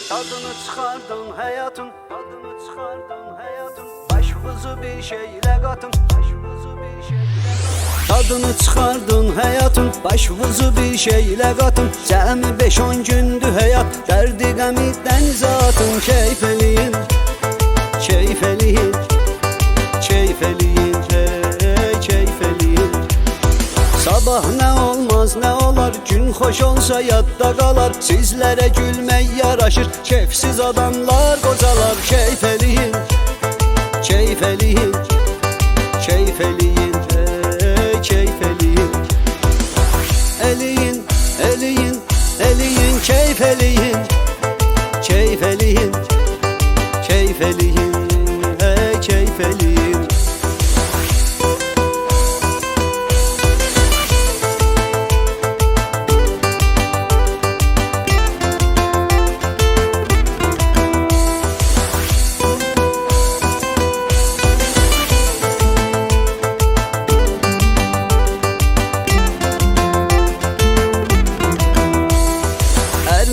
Tadını çıkardın hayatın, tadını çıkardın hayatın. Başımızı bir şeyle katın, başımızı bir şeyle katın. Tadını çıkardın hayatın, başımızı bir şeyle katın. Cəmi 5-10 gündü hayat, derdi qəmiddən zatın. Keyf eləyin, keyf eləyin, keyf eləyin, keyf eləyin. Sabah ne olmaz ne olar, gün hoş olsa yadda kalar. Sizlere gülmek yaraşır, keyfsiz adamlar kocalar. Keyf eləyin, keyf eləyin, keyf eləyin, keyf eləyin. Eləyin, eləyin, eləyin, keyf eləyin, keyf eləyin, keyf eləyin, keyf eləyin.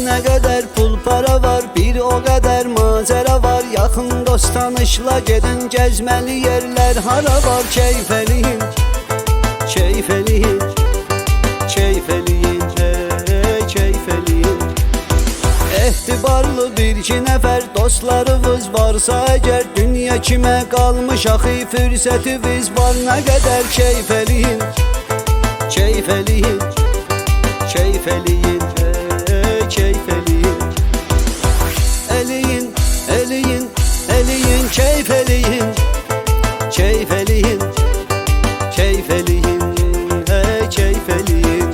Ne kadar pul para var, bir o kadar macera var. Yakın dost tanışla gedin, gezmeli yerler hara var. Keyf eləyin, keyf eləyin, keyf eləyin, keyf eləyin. Ehtibarlı bir iki nəfər dostlarımız varsa əgər, dünya kimə qalmış axı fürsətimiz var. Nə qədər keyf eləyin, keyf eləyin, keyf eləyin, keyf eləyin. Eləyin, eləyin, eləyin, keyf eləyin, keyf eləyin, keyf eləyin, keyf eləyin.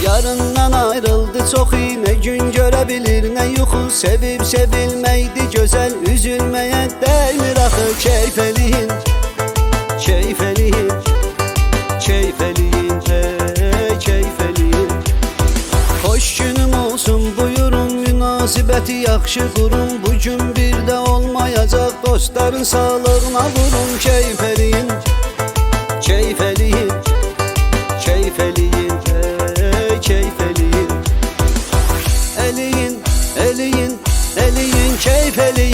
Yarından ayrıldı çok iyi, ne gün görebilir ne yuxu. Sevib sevilməkdi gözəl, üzülməyə dəymir axı. Keyf eləyin, keyf eləyin, keyf eləyin, keyf eləyin. Xoş günüm olsun buyurun, münasibəti yaxşı qurun. Bugün bir də olmayacaq, dostların sağlığına vurun. Keyf eləyin, keyf eləyin, keyf eləyin, keyf eləyin. Eləyin, eləyin, eləyin, keyf eləyin.